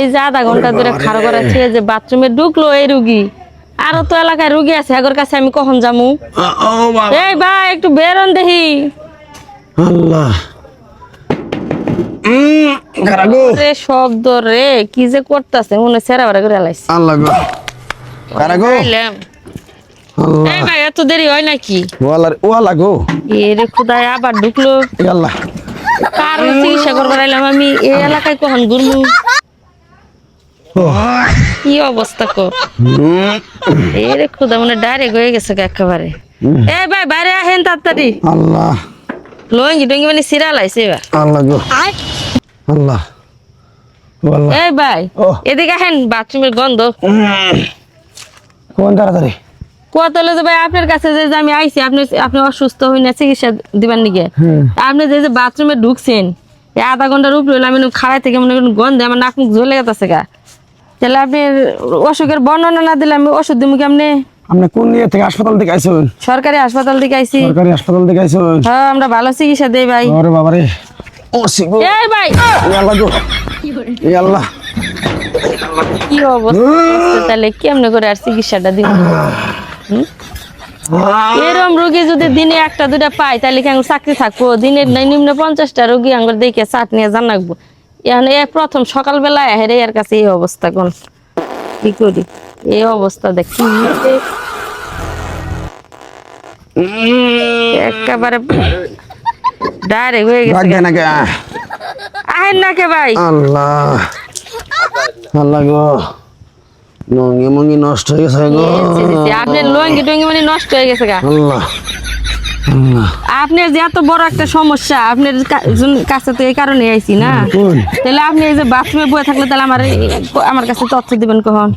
এই যে আধা ঘন্টা ধরে খাড়া করাচ্ছে যে বাথরুমে ঢুকলো এই রুগী আরো তো এলাকায় রুগী আছে আগের কাছে আমি কখন যামু এই ভাই একটু বেরোন দেখি আল্লাহ রে শব্দ রে কি যে করতেছে মনে সেরা বাড়া করে লাইছে আল্লাহ গো কারাগো আল্লাহ এই ভাই এত দেরি হয় নাকি ওয়ালা গো এরে খুদায় আবার ঢুকলো আল্লাহ কার চিকিৎসা করবার আইলাম আমি এই এলাকায় কখন ঘুরমু কি অবস্থা কর এরে খুদা মনে ডাইরেক্ট হয়ে গেছে একেবারে এই ভাই বাইরে আহেন তাড়াতাড়ি আল্লাহ লঙ্গি টঙ্গি মানে সিরা লাইছে এবার আল্লাহ গো আল্লাহ আল্লাহ এই ভাই এদিকে আহেন বাথরুমের গন্ধ কোন তাড়াতাড়ি কত হলো যে ভাই আপনার কাছে যে আমি আইছি আপনি অসুস্থ হই না চিকিৎসা দিবার নিগে আপনি যে বাথরুমে ঢুকছেন এই আধা ঘন্টার উপরে হইলো আমি খাড়াই থেকে মনে করেন গন্ধে আমার নাক মুখ জ্বলে গেছে গা তাহলে আপনি অসুখের বর্ণনা না দিলে আমি ওষুধ দিব কেমনে আপনি কোন নিয়ে থেকে হাসপাতাল থেকে আইছেন সরকারি হাসপাতাল থেকে আইছি সরকারি হাসপাতাল থেকে আইছেন হ্যাঁ আমরা ভালো চিকিৎসা দেই ভাই আরে বাবা রে ও সিগো এই ভাই আল্লাহ গো এই আল্লাহ কি অবস্থা তাহলে কেমনে করে আর চিকিৎসাটা দিব এরকম রোগী যদি দিনে একটা দুটা পাই তাহলে কি আঙ্গুর চাকরি থাকবো দিনের নিম্ন 50টা রোগী আঙ্গুর দেখে চাট নিয়ে জান রাখবো এখানে প্রথম সকালবেলা হেরে এর কাছে এই অবস্থা কোন কি করি এই অবস্থা দেখি একেবারে ডাইরেক্ট হয়ে গেছে রাখবে নাকি আহেন না কে ভাই আল্লাহ আল্লাহ গো নঙ্গি মঙ্গি নষ্ট হয়ে গেছে গো আপনার লঙ্গি টঙ্গি মানে নষ্ট হয়ে গেছে গা আল্লাহ আল্লাহ আপনার যে এত বড় একটা সমস্যা আপনার কাছে তো এই কারণে আইছি না তাহলে আপনি এই যে বাথরুমে বয়ে থাকলে তাহলে আমার কাছে তথ্য দিবেন কখন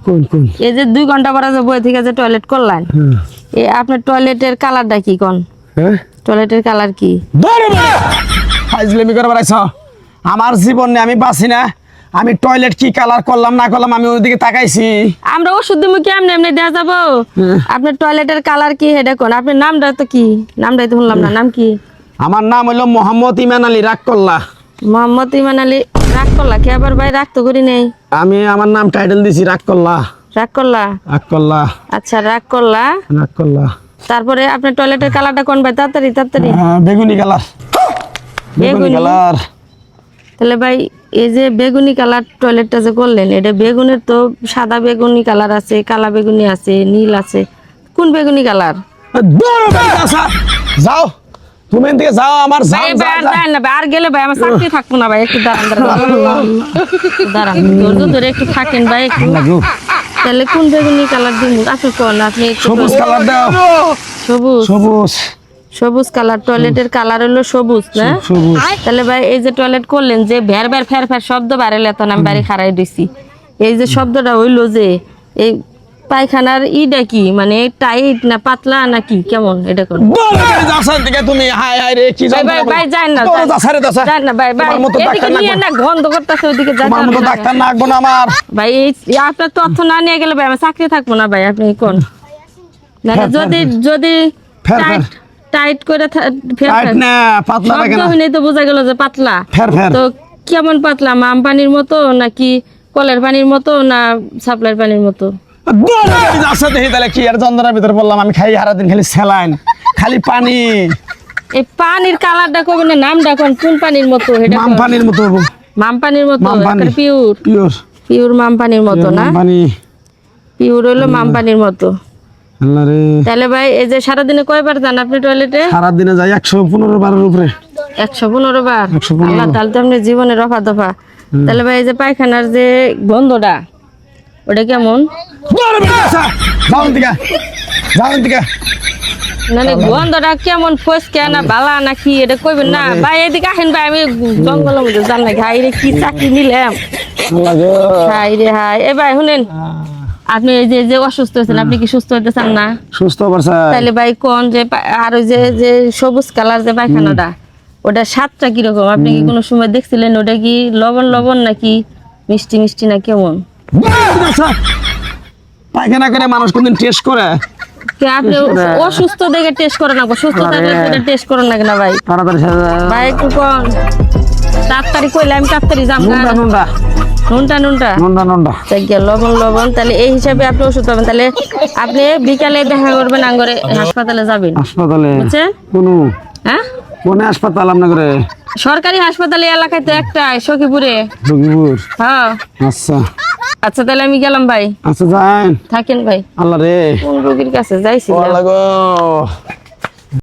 এই যে 2 ঘন্টা পরে যে বয়ে থেকে যে টয়লেট করলেন এই আপনার টয়লেটের কালারটা কি কোন হ্যাঁ টয়লেটের কালার কি ফাইজলামি করবার আইছ আমার জীবনে আমি বাঁচি না আমি টয়লেট কি কালার করলাম না করলাম আমি ওইদিকে তাকাইছি আমরা ওষুধ দিব কেমনে এমনি দেওয়া যাবো আপনার টয়লেটের কালার কি হেডা কোন আপনার নামটা তো কি নামটাই তো শুনলাম না নাম কি আমার নাম হলো মোহাম্মদ ইমান আলী রাগকল্লা মোহাম্মদ ইমান আলী রাগকল্লা কে আবার ভাই রাগ তো করি নেই আমি আমার নাম টাইটেল দিছি রাগকল্লা রাগকল্লা রাগকল্লা আচ্ছা রাগকল্লা রাগকল্লা তারপরে আপনার টয়লেটের কালারটা কোন ভাই তাড়াতাড়ি তাড়াতাড়ি বেগুনি কালার বেগুনি কালার তাহলে ভাই এই যে বেগুনি কালার টয়লেটটা যে করলেন এটা বেগুনের তো সাদা বেগুনি কালার আছে কালা বেগুনি আছে নীল আছে কোন বেগুনি কালার যাও তুমি এদিকে যাও আমার আর গেলে ভাই আমার চাকরি থাকবো না ভাই একটু দাঁড়ান ধৈর্য ধরে একটু থাকেন ভাই একটু তাহলে কোন বেগুনি কালার দিব আপনি কোন আপনি সবুজ কালার দাও সবুজ সবুজ সবুজ কালার টয়লেটের কালার হলো সবুজ না তাহলে ভাই এই যে টয়লেট করলেন যে ভ্যার ভ্যার ফের ফের শব্দ বাড়াইলে তখন আমি বাড়ি খাড়াই দিছি এই যে শব্দটা হইলো যে এই পায়খানার ইটা কি মানে টাইট না পাতলা নাকি কেমন এটা কোন তুমি হাই হাই রে কি ভাই ভাই যান না যান না ভাই ভাই এদিকে নিয়ে না গন্ধ করতেছে ওইদিকে যান না ডাক্তার না আগবো না আমার ভাই এই আপনার তথ্য না নিয়ে গেলে ভাই আমার চাকরি থাকবো না ভাই আপনি কোন না যদি টাইট করে টাইট না পাতলা লাগে না তো বোঝা গেল যে পাতলা তো কেমন পাতলা মাম পানির মতো নাকি কলের পানির মতো না সাপ্লাইর পানির মতো কি আর যন্ত্রণার ভিতরে বললাম আমি খাই সারাদিন খালি স্যালাইন খালি পানি এই পানির কালারটা কবে না নামটা কোন পানির মতো এটা মাম পানির মতো মাম পানির মতো পিওর পিওর পিওর মাম পানির মতো না পানি পিওর হলো মাম পানির মতো আল্লাহ রে তাহলে ভাই এই যে সারাদিনে কয়বার যান আপনি টয়লেটে সারাদিনে যাই 115 বারের উপরে 115 বার আল্লাহ তাহলে তো আপনি জীবনে রফা দফা তাহলে ভাই এই যে পায়খানার যে গন্ধটা ওটা কেমন মানে গন্ধটা কেমন ফসকা না বালা না কি এটা কইবেন না ভাই এদিকে আসেন ভাই আমি জঙ্গলের মধ্যে জান না হাই রে কি চাকরি নিলাম হাই রে হাই এ ভাই শুনেন আপনি এই যে অসুস্থ হয়েছেন আপনি কি সুস্থ হতে চান না সুস্থ তাহলে ভাই কোন যে আর ওই যে সবুজ কালার যে পায়খানাটা ওটা স্বাদটা কিরকম আপনি কি কোনো সময় দেখছিলেন ওটা কি লবণ লবণ নাকি মিষ্টি মিষ্টি না কেমন পায়খানা করে মানুষ কোনদিন টেস্ট করে আপনি অসুস্থ দেখে টেস্ট করেন না সুস্থ থাকলে টেস্ট করেন না কেনা ভাই ভাই একটু কোন তাড়াতাড়ি কইলে আমি তাড়াতাড়ি যাম নুনটা নুনটা নুনটা জায়গা লবণ তাহলে এই হিসাবে আপনি ওষুধ পাবেন। তাহলে আপনি বিকালে দেখা করবেন আঙ্গরে হাসপাতালে যাবেন, হাসপাতালে বুঝছেন? হ্যাঁ, কোন হাসপাতাল আপনাদের? সরকারি হাসপাতাল এই এলাকায় তো একটাই, সখীপুরে। সখীপুর? হ্যাঁ। আচ্ছা আচ্ছা তাহলে আমি গেলাম ভাই। আচ্ছা যান। থাকেন ভাই। আল্লাহ রে, কোন রোগীর কাছে যাইছি? আল্লাহ গো।